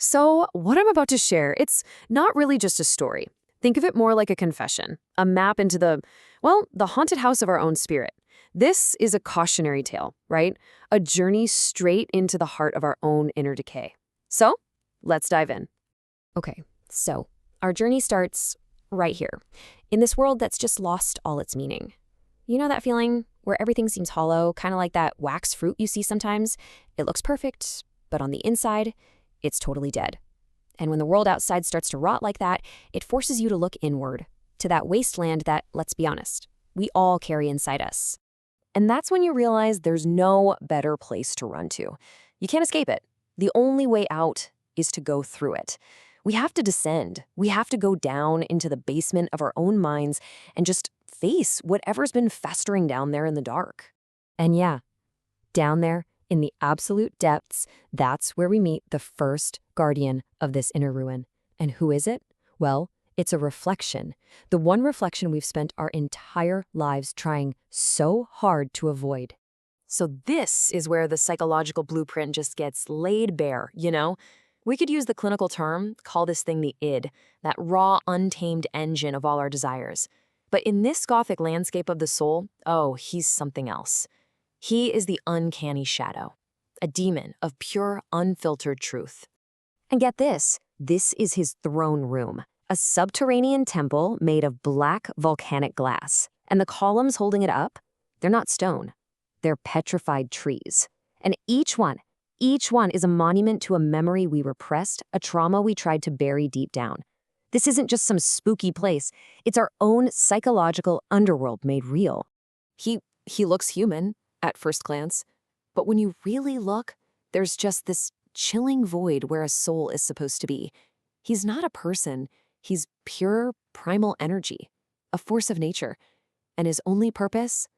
So, what I'm about to share, it's not really just a story. Think of it more like a confession, a map into the haunted house of our own spirit. This is a cautionary tale, right? A journey straight into the heart of our own inner decay. So, let's dive in. Okay, so our journey starts right here, in this world that's just lost all its meaning. You know that feeling where everything seems hollow, kind of like that wax fruit you see sometimes? It looks perfect, but on the inside, it's totally dead. And when the world outside starts to rot like that, it forces you to look inward, to that wasteland that, let's be honest, we all carry inside us. And that's when you realize there's no better place to run to. You can't escape it. The only way out is to go through it. We have to descend. We have to go down into the basement of our own minds and just face whatever's been festering down there in the dark. And yeah, down there, in the absolute depths, that's where we meet the first guardian of this inner ruin. And who is it? Well, it's a reflection. The one reflection we've spent our entire lives trying so hard to avoid. So this is where the psychological blueprint just gets laid bare, you know? We could use the clinical term, call this thing the id, that raw, untamed engine of all our desires. But in this Gothic landscape of the soul, oh, he's something else. He is the uncanny shadow, a demon of pure, unfiltered truth. And get this is his throne room, a subterranean temple made of black volcanic glass. And the columns holding it up, they're not stone, they're petrified trees. And each one is a monument to a memory we repressed, a trauma we tried to bury deep down. This isn't just some spooky place, it's our own psychological underworld made real. He looks human at first glance, but when you really look, there's just this chilling void where a soul is supposed to be. He's not a person, he's pure primal energy, a force of nature, and his only purpose?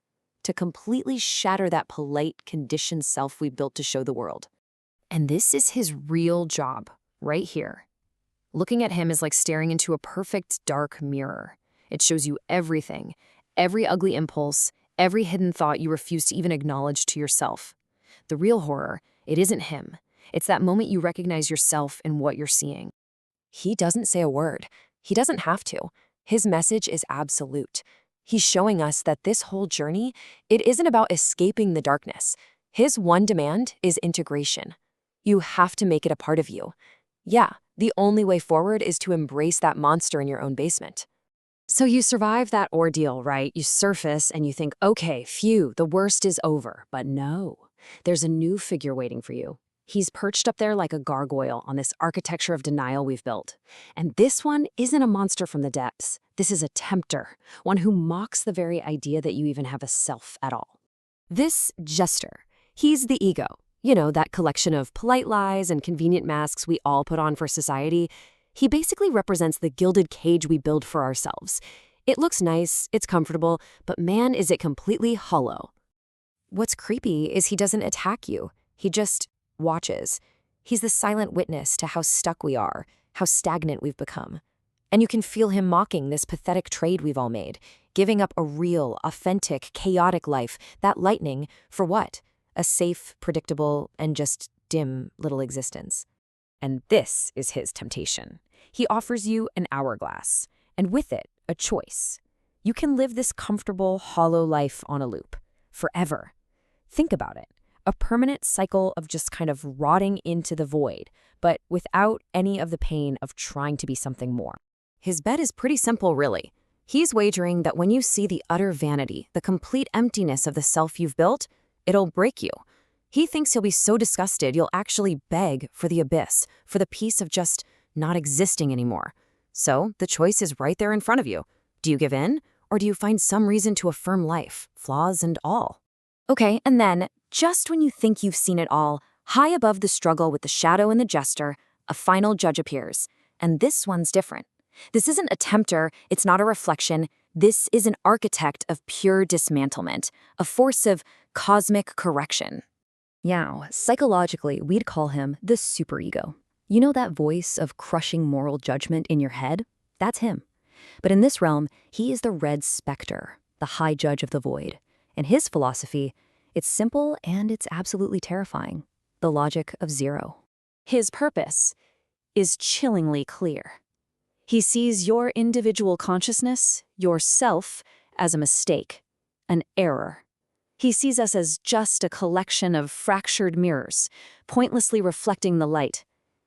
To completely shatter that polite, conditioned self we built to show the world. And this is his real job, right here. Looking at him is like staring into a perfect dark mirror. It shows you everything, every ugly impulse, every hidden thought you refuse to even acknowledge to yourself. The real horror, it isn't him. It's that moment you recognize yourself in what you're seeing. He doesn't say a word. He doesn't have to. His message is absolute. He's showing us that this whole journey, it isn't about escaping the darkness. His one demand is integration. You have to make it a part of you. Yeah, the only way forward is to embrace that monster in your own basement. So you survive that ordeal, right? You surface and you think, okay, phew, the worst is over. But no, there's a new figure waiting for you. He's perched up there like a gargoyle on this architecture of denial we've built. And this one isn't a monster from the depths. This is a tempter, one who mocks the very idea that you even have a self at all. This jester, he's the ego. You know, that collection of polite lies and convenient masks we all put on for society. He basically represents the gilded cage we build for ourselves. It looks nice, it's comfortable, but man, is it completely hollow. What's creepy is he doesn't attack you. He just watches. He's the silent witness to how stuck we are, how stagnant we've become. And you can feel him mocking this pathetic trade we've all made, giving up a real, authentic, chaotic life, that lightning, for what? A safe, predictable, and just dim little existence. And this is his temptation. He offers you an hourglass, and with it, a choice. You can live this comfortable, hollow life on a loop, forever. Think about it. A permanent cycle of just kind of rotting into the void, but without any of the pain of trying to be something more. His bet is pretty simple, really. He's wagering that when you see the utter vanity, the complete emptiness of the self you've built, it'll break you. He thinks you'll be so disgusted you'll actually beg for the abyss, for the peace of just not existing anymore. So the choice is right there in front of you. Do you give in, or do you find some reason to affirm life, flaws and all? Okay, and then, just when you think you've seen it all, high above the struggle with the shadow and the jester, a final judge appears. And this one's different. This isn't a tempter, it's not a reflection. This is an architect of pure dismantlement, a force of cosmic correction. Yeah, psychologically, we'd call him the superego. You know that voice of crushing moral judgment in your head? That's him. But in this realm, he is the red specter, the high judge of the void. And his philosophy, it's simple and it's absolutely terrifying. The logic of zero. His purpose, is chillingly clear. He sees your individual consciousness, yourself, as a mistake, an error. He sees us as just a collection of fractured mirrors, pointlessly reflecting the light.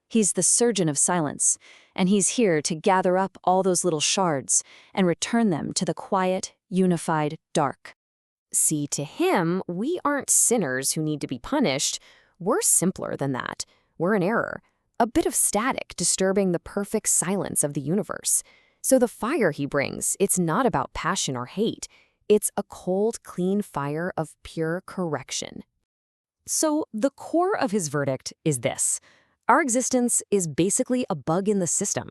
He's the surgeon of silence, and he's here to gather up all those little shards and return them to the quiet, unified dark. See, to him, we aren't sinners who need to be punished. We're simpler than that. We're an error, a bit of static disturbing the perfect silence of the universe. So the fire he brings, it's not about passion or hate. It's a cold, clean fire of pure correction. So the core of his verdict is this. Our existence is basically a bug in the system.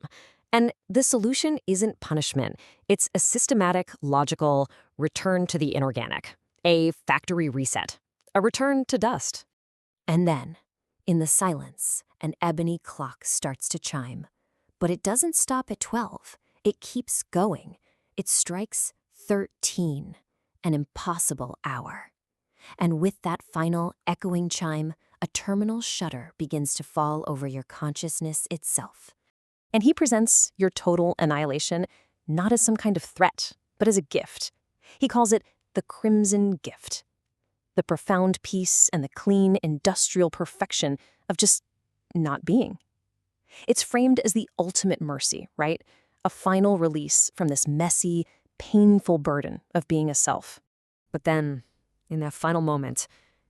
And the solution isn't punishment. It's a systematic, logical return to the inorganic, a factory reset, a return to dust. And then, in the silence, an ebony clock starts to chime. But it doesn't stop at 12. It keeps going. It strikes 13, an impossible hour. And with that final echoing chime, a terminal shudder begins to fall over your consciousness itself. And he presents your total annihilation not as some kind of threat, but as a gift. He calls it the crimson gift. The profound peace and the clean industrial perfection of just not being. It's framed as the ultimate mercy, right? A final release from this messy, painful burden of being a self. But then, in that final moment,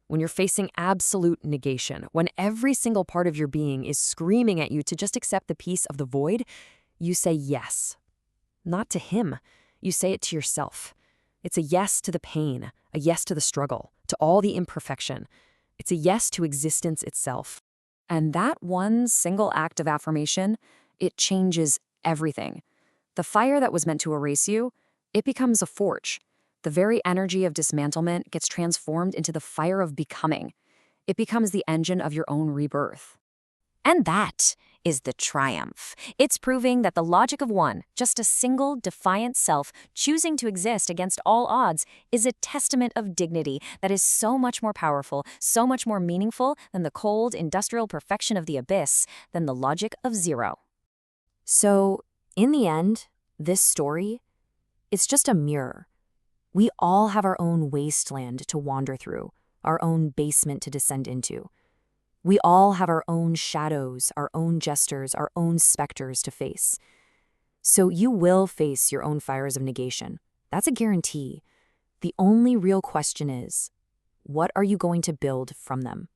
when you're facing absolute negation, when every single part of your being is screaming at you to just accept the peace of the void, you say yes. Not to him. You say it to yourself. It's a yes to the pain, a yes to the struggle, to all the imperfection. It's a yes to existence itself. And that one single act of affirmation, it changes everything. The fire that was meant to erase you, it becomes a forge. The very energy of dismantlement gets transformed into the fire of becoming. It becomes the engine of your own rebirth. And that is the triumph. It's proving that the logic of one, just a single defiant self choosing to exist against all odds, is a testament of dignity that is so much more powerful, so much more meaningful than the cold industrial perfection of the abyss, than the logic of zero. So, in the end, this story, it's just a mirror. We all have our own wasteland to wander through, our own basement to descend into. We all have our own shadows, our own jesters, our own specters to face. So you will face your own fires of negation. That's a guarantee. The only real question is, what are you going to build from them?